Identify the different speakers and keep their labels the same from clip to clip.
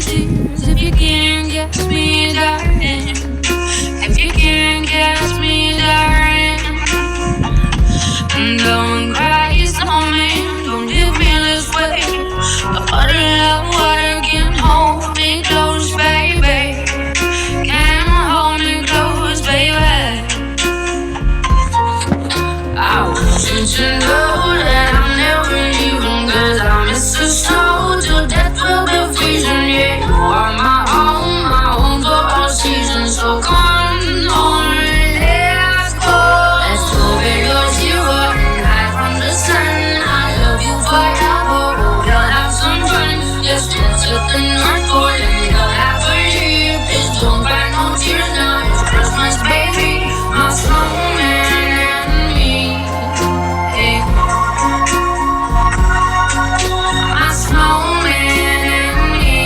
Speaker 1: tears if you can't get me, darling. If you can't get me, darling. Don't cry, snowman, don't leave me this way. A bottle of water can hold me close, baby. Can hold me close, baby. I want you to know that I'm never leaving, 'cause I miss the snow till death will be freezing. Yeah, you are my own for all seasons. So come on, let's go. Let's go where you're zero and hide from the sun. I love you forever, oh, we'll have some fun. Just dance with the North Pole and you'll have a year. Please don't cry no tears now, it's Christmas, baby. My snowman and me. My snowman and me,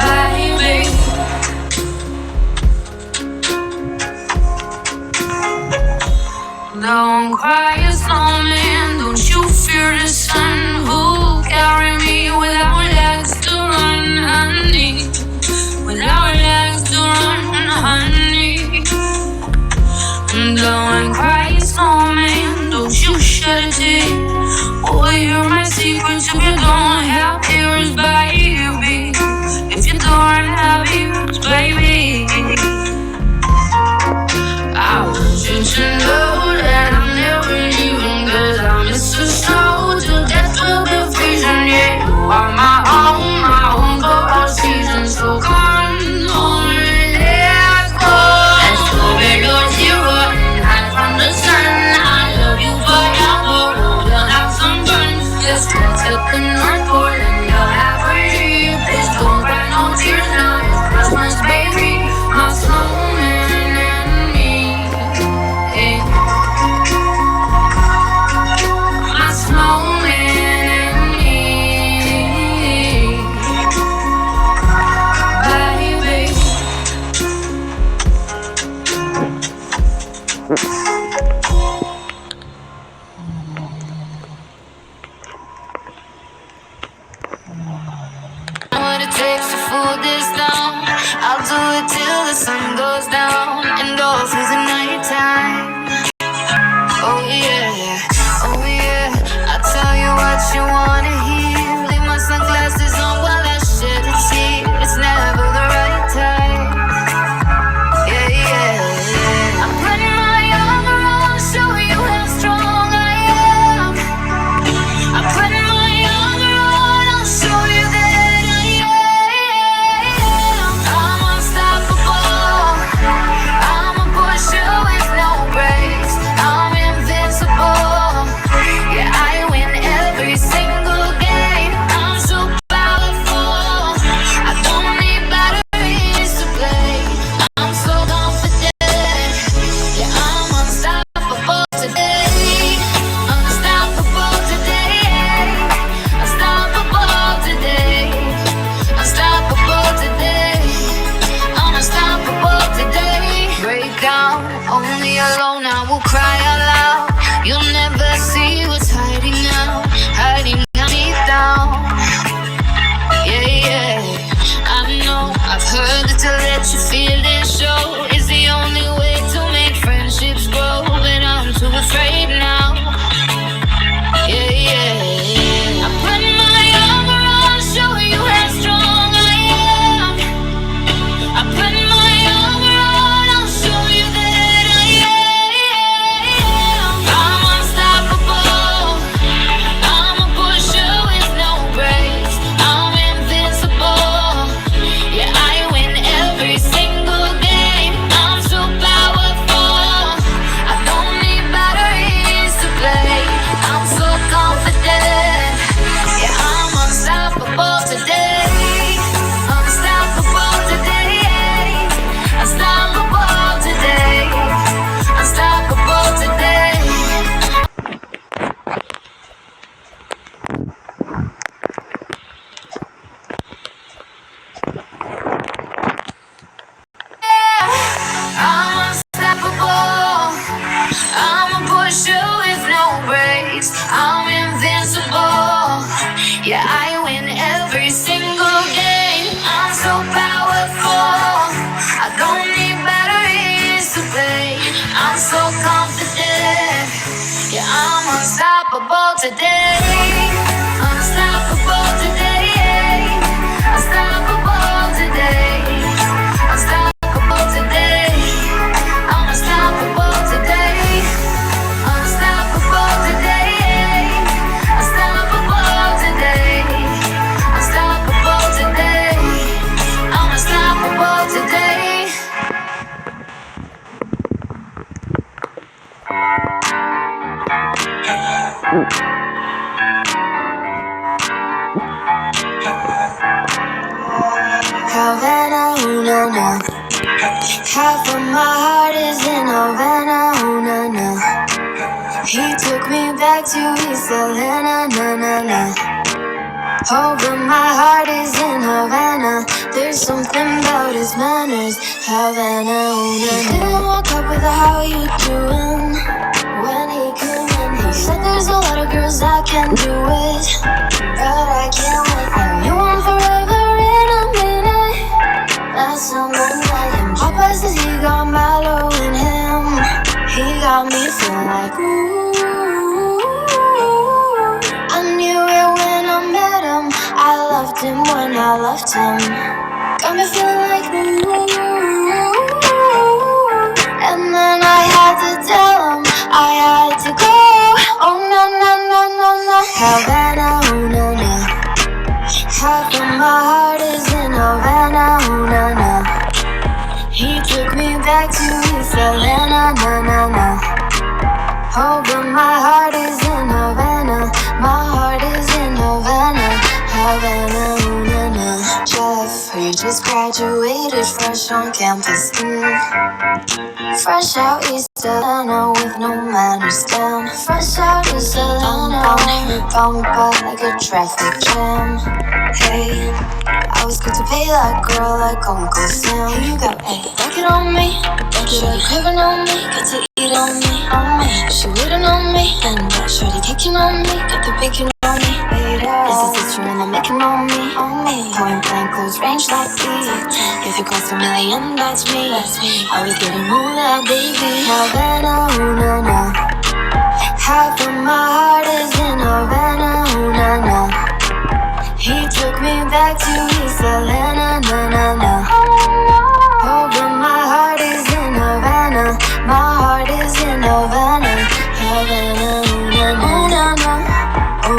Speaker 1: baby. Don't cry, snowman, don't you fear the sun. Who'll carry me without legs to run, honey? Without legs to run, honey. Don't cry, snowman, don't you shed a tear. Oh, you're my secrets if you don't have ears, baby. If you don't have ears, baby. I want you to know that I'm never leaving, 'cause I miss the snow till death will be freezing. Yeah, you are my own for all seasons. So come on, let's go. Let's go where you're zero and hide from the sun. I love you forever, oh, we'll have some fun. Just dance at the North Pole and you'll have a year. Please don't cry no tears now, it's Christmas, baby. My snowman and me. My snowman and me, baby. What it takes to fool this down, I'll do it till the sun goes down and all through the night time. Oh yeah, oh yeah. I'll tell you what you wanna hear. Leave my sunglasses on while I shed a tear. It's never the right time. Yeah, yeah, yeah. I'm putting my armor on, show you how strong I am. I'm putting my armor on, I'll show you that I am. I'm unstoppable. Havana, ooh na na. Half of my heart is in Havana, ooh na na. He took me back to East Atlanta, na na na. Oh, but my heart is in Havana. There's something about his manners. Havana, ooh na na. He didn't walk up with a how you doing when he came in. He said there's a lot of girls that can do it, but I can't with him. You want forever in a minute. That's someone like him. Papa says he got mellow in him. He got me feeling like ooh. I knew it when I met him. I loved him when I left him. Got me feeling like ooh. And then I had to tell him I had to go. Oh no no no no no. Havana, ooh na na. Half of my heart is in Havana, ooh na na. He took me back to East Atlanta, na na na. Oh, but my heart is in Havana. My heart is in Havana, Havana, ooh na na. Jeffrey just graduated, fresh on campus. Fresh out East Atlanta with no manners down. Fresh out East Atlanta, we bump up like a traffic jam. Hey, I was good to pay that girl like Uncle Sam. Here you go, hey, back it on me. Shorty craving on me, get to eat on me, on me. She waiting on me, and that shorty taking on me, got the bacon on me. This is sister and I'm making on me, on me. Point blank, close range like these. If it costs $1 million, that's me. I was getting moolah, baby. Havana, ooh na na. Half of my heart is in Havana, ooh na na. He took me back to East Atlanta.